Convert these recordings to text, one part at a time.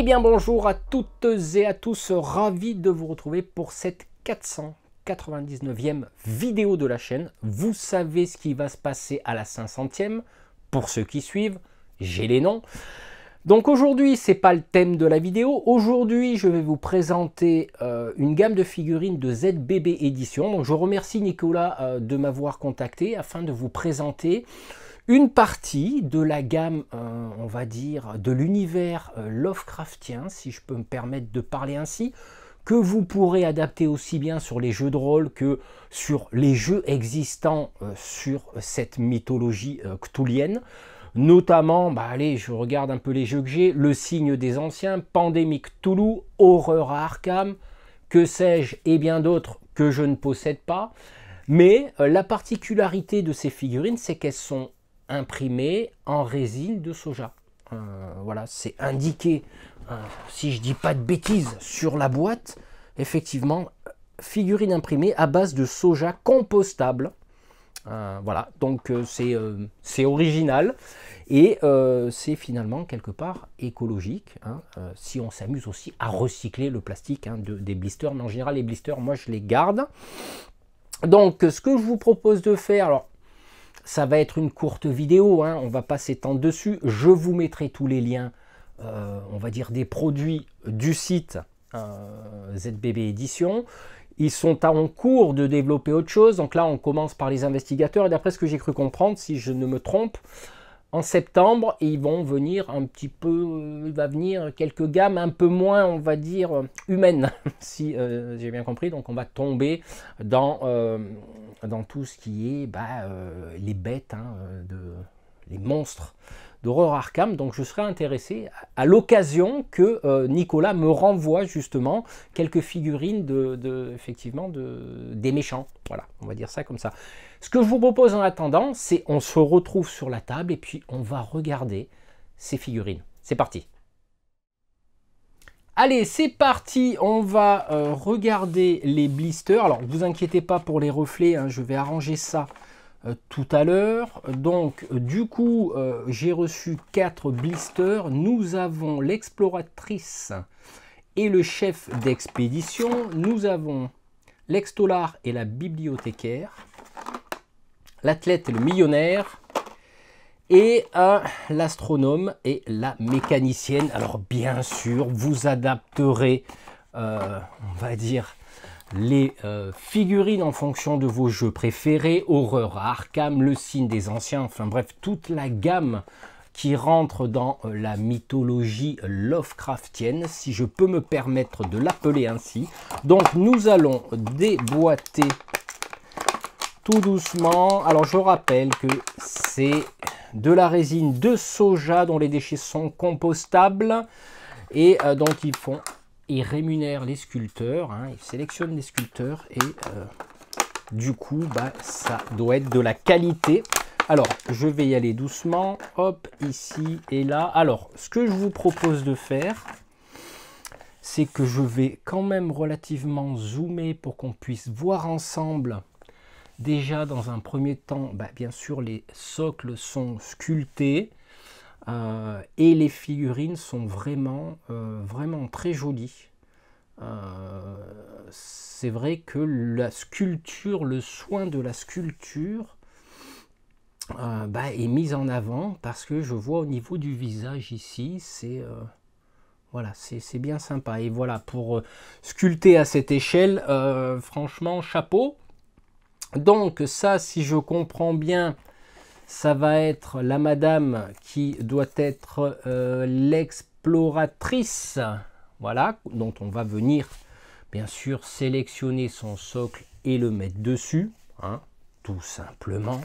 Eh bien bonjour à toutes et à tous, ravi de vous retrouver pour cette 499e vidéo de la chaîne. Vous savez ce qui va se passer à la 500e, pour ceux qui suivent, j'ai les noms. Donc aujourd'hui, c'est pas le thème de la vidéo. Aujourd'hui, je vais vous présenter une gamme de figurines de ZBB Édition. Donc je remercie Nicolas de m'avoir contacté afin de vous présenter une partie de la gamme, on va dire, de l'univers Lovecraftien, si je peux me permettre de parler ainsi, que vous pourrez adapter aussi bien sur les jeux de rôle que sur les jeux existants sur cette mythologie cthulhienne. Notamment, allez, je regarde un peu les jeux que j'ai, Le Signe des Anciens, Pandémie Cthulhu, Horreur à Arkham, que sais-je, et bien d'autres que je ne possède pas. Mais la particularité de ces figurines, c'est qu'elles sont imprimées en résine de soja. Voilà, c'est indiqué, si je dis pas de bêtises, sur la boîte, effectivement, figurine imprimée à base de soja compostable. Voilà, donc c'est original et c'est finalement quelque part écologique, si on s'amuse aussi à recycler le plastique des blisters, mais en général les blisters, moi je les garde. Donc ce que je vous propose de faire, alors ça va être une courte vidéo, on va pas s'étendre dessus, je vous mettrai tous les liens, on va dire des produits du site ZBB Édition. Ils sont en cours de développer autre chose. Donc là, on commence par les investigateurs. Et d'après ce que j'ai cru comprendre, si je ne me trompe, en septembre, ils vont venir un petit peu... Il va venir quelques gammes un peu moins, on va dire, humaines, si j'ai bien compris. Donc on va tomber dans tout ce qui est les bêtes, les monstres d'Horreur Arkham. Donc je serais intéressé à l'occasion que Nicolas me renvoie justement quelques figurines effectivement des méchants. Voilà, on va dire ça comme ça. Ce que je vous propose en attendant, c'est on se retrouve sur la table et puis on va regarder ces figurines. C'est parti. Allez, c'est parti, on va regarder les blisters. Alors, ne vous inquiétez pas pour les reflets, je vais arranger ça tout à l'heure. Donc du coup j'ai reçu 4 blisters. Nous avons l'exploratrice et le chef d'expédition, nous avons l'extolar et la bibliothécaire, l'athlète et le millionnaire, et l'astronome et la mécanicienne. Alors bien sûr vous adapterez on va dire les figurines en fonction de vos jeux préférés, Horreur à Arkham, Le Signe des Anciens, enfin bref, toute la gamme qui rentre dans la mythologie Lovecraftienne, si je peux me permettre de l'appeler ainsi. Donc nous allons déboîter tout doucement. Alors je rappelle que c'est de la résine de soja dont les déchets sont compostables et donc ils rémunèrent les sculpteurs, ils sélectionnent les sculpteurs et du coup ça doit être de la qualité. Alors je vais y aller doucement, hop, ici et là. Alors ce que je vous propose de faire, c'est que je vais quand même relativement zoomer pour qu'on puisse voir ensemble. Déjà dans un premier temps, bien sûr les socles sont sculptés. Et les figurines sont vraiment très jolies. C'est vrai que la sculpture, le soin de la sculpture est mis en avant parce que je vois au niveau du visage ici, c'est voilà, c'est bien sympa. Et voilà, pour sculpter à cette échelle, franchement, chapeau. Donc ça, si je comprends bien, ça va être la madame qui doit être l'exploratrice, voilà, dont on va venir bien sûr sélectionner son socle et le mettre dessus, tout simplement.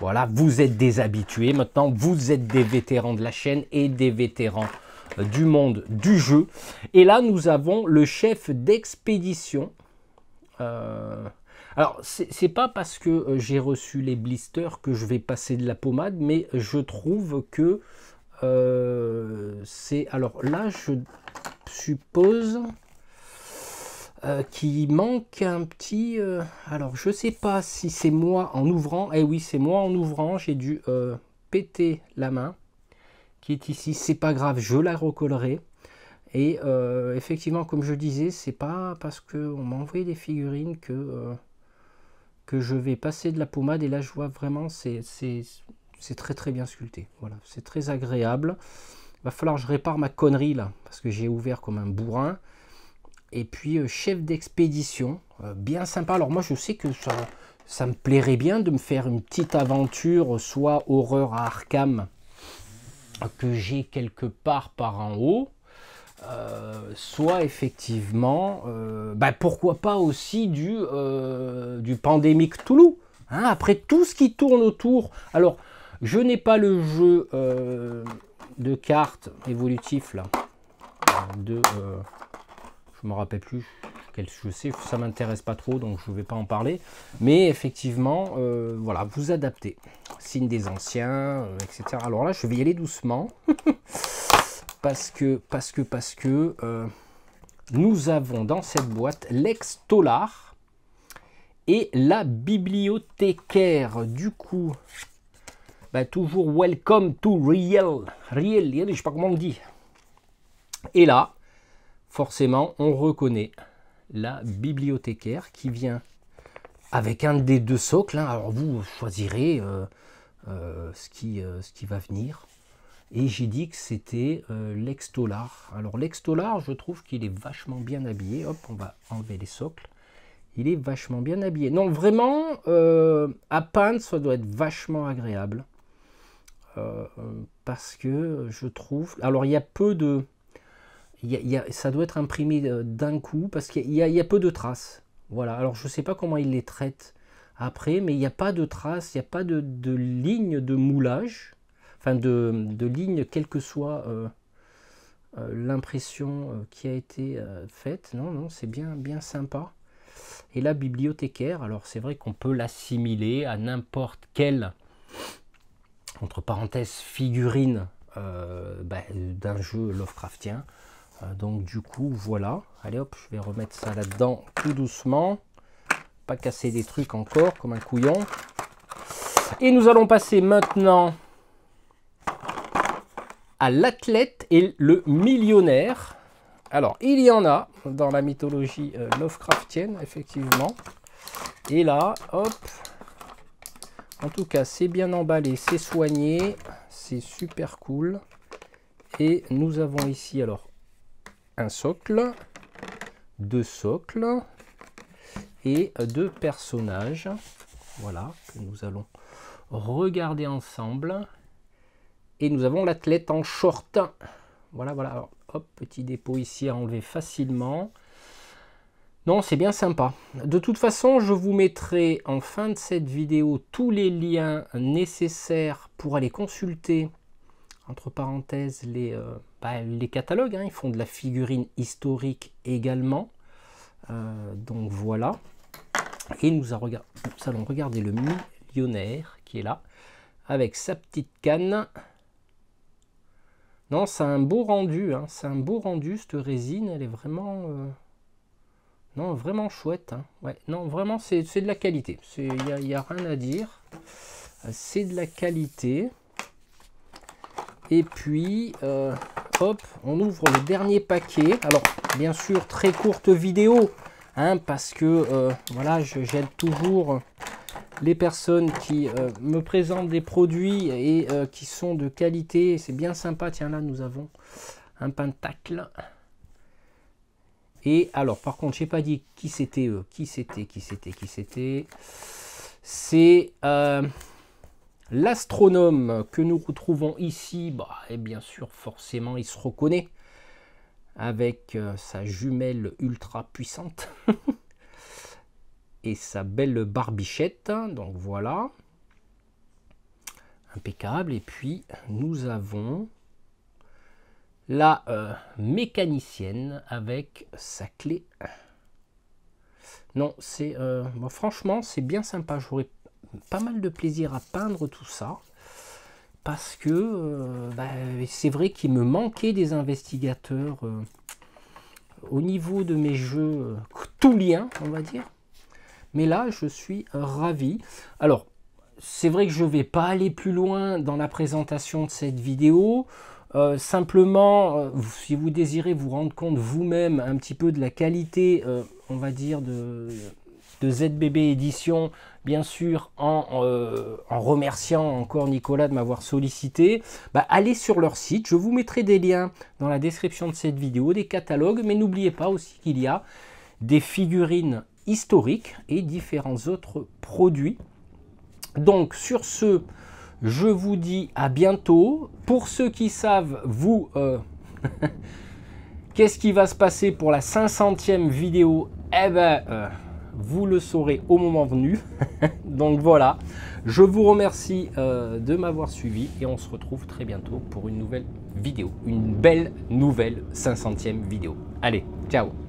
Voilà, vous êtes des habitués, maintenant vous êtes des vétérans de la chaîne et des vétérans du monde du jeu. Et là nous avons le chef d'expédition. Alors, c'est pas parce que j'ai reçu les blisters que je vais passer de la pommade, mais je trouve que c'est... Alors là, je suppose qu'il manque un petit... alors, je sais pas si c'est moi en ouvrant. Eh oui, c'est moi en ouvrant. J'ai dû péter la main qui est ici. C'est pas grave, je la recollerai. Et effectivement, comme je disais, c'est pas parce qu'on m'a envoyé des figurines que je vais passer de la pommade. Et là, je vois vraiment, c'est très très bien sculpté. Voilà, c'est très agréable. Va falloir que je répare ma connerie là, parce que j'ai ouvert comme un bourrin. Et puis chef d'expédition, bien sympa. Alors moi je sais que ça me plairait bien de me faire une petite aventure, soit horreur à Arkham, que j'ai quelque part par en haut, soit effectivement, pourquoi pas aussi du Pandemic Toulouse. Hein, après tout ce qui tourne autour. Alors je n'ai pas le jeu de cartes évolutif là, je me rappelle plus quel je sais, ça m'intéresse pas trop donc je ne vais pas en parler, mais effectivement voilà, vous adaptez, signe des anciens, etc. Alors là je vais y aller doucement parce que nous avons dans cette boîte l'ex-Tolar et la bibliothécaire. Du coup, toujours welcome to real, je sais pas comment on dit. Et là, forcément, on reconnaît la bibliothécaire qui vient avec un des deux socles. Hein. Alors vous choisirez ce qui va venir. Et j'ai dit que c'était l'ex-Tolar. Alors l'ex-Tolar, je trouve qu'il est vachement bien habillé. Hop, on va enlever les socles. Il est vachement bien habillé. Non, vraiment, à peindre, ça doit être vachement agréable. Parce que je trouve... Alors il y a peu de... ça doit être imprimé d'un coup parce qu'il y a peu de traces. Voilà, alors je ne sais pas comment ils les traitent après, mais il n'y a pas de traces, il n'y a pas de ligne de moulage, enfin de ligne, quelle que soit l'impression qui a été faite. Non, non, c'est bien sympa. Et la bibliothécaire, alors c'est vrai qu'on peut l'assimiler à n'importe quelle, entre parenthèses, figurine d'un jeu Lovecraftien. Donc du coup voilà, allez hop, je vais remettre ça là-dedans tout doucement, pas casser des trucs encore comme un couillon. Et nous allons passer maintenant à l'athlète et le millionnaire. Alors il y en a dans la mythologie Lovecraftienne effectivement. Et là, hop, en tout cas c'est bien emballé, c'est soigné, c'est super cool. Et nous avons ici alors un socle, deux socles et deux personnages, voilà, que nous allons regarder ensemble. Et nous avons l'athlète en short, voilà, alors, hop, petit dépôt ici à enlever facilement. Non, c'est bien sympa. De toute façon, je vous mettrai en fin de cette vidéo tous les liens nécessaires pour aller consulter, entre parenthèses, les catalogues. Hein. Ils font de la figurine historique également. Donc voilà. Et nous allons regarder le millionnaire qui est là, avec sa petite canne. Non, c'est un beau rendu. Hein. C'est un beau rendu, cette résine. Elle est vraiment... Non, vraiment chouette. Hein. Ouais, non, vraiment, c'est de la qualité. Il n'y a rien à dire. C'est de la qualité. Et puis, hop, on ouvre le dernier paquet. Alors, bien sûr, très courte vidéo, hein, parce que, voilà, j'aide toujours les personnes qui me présentent des produits et qui sont de qualité. C'est bien sympa. Tiens, là, nous avons un pentacle. Et alors, par contre, je n'ai pas dit qui c'était. C'est l'astronome que nous retrouvons ici. Et bien sûr, forcément, il se reconnaît avec sa jumelle ultra puissante et sa belle barbichette. Donc voilà, impeccable. Et puis, nous avons la mécanicienne avec sa clé. Non, c'est franchement, c'est bien sympa. J'aurais pas mal de plaisir à peindre tout ça parce que c'est vrai qu'il me manquait des investigateurs au niveau de mes jeux cthulhiens, on va dire. Mais là, je suis ravi. Alors, c'est vrai que je ne vais pas aller plus loin dans la présentation de cette vidéo. Simplement, si vous désirez vous rendre compte vous-même un petit peu de la qualité, on va dire, de ZBB Édition, bien sûr, en remerciant encore Nicolas de m'avoir sollicité, allez sur leur site. Je vous mettrai des liens dans la description de cette vidéo, des catalogues, mais n'oubliez pas aussi qu'il y a des figurines historiques et différents autres produits. Donc, sur ce, je vous dis à bientôt. Pour ceux qui savent, vous, qu'est-ce qui va se passer pour la 500e vidéo? Eh ben, vous le saurez au moment venu. Donc voilà, je vous remercie de m'avoir suivi et on se retrouve très bientôt pour une nouvelle vidéo. Une belle nouvelle 500e vidéo. Allez, ciao!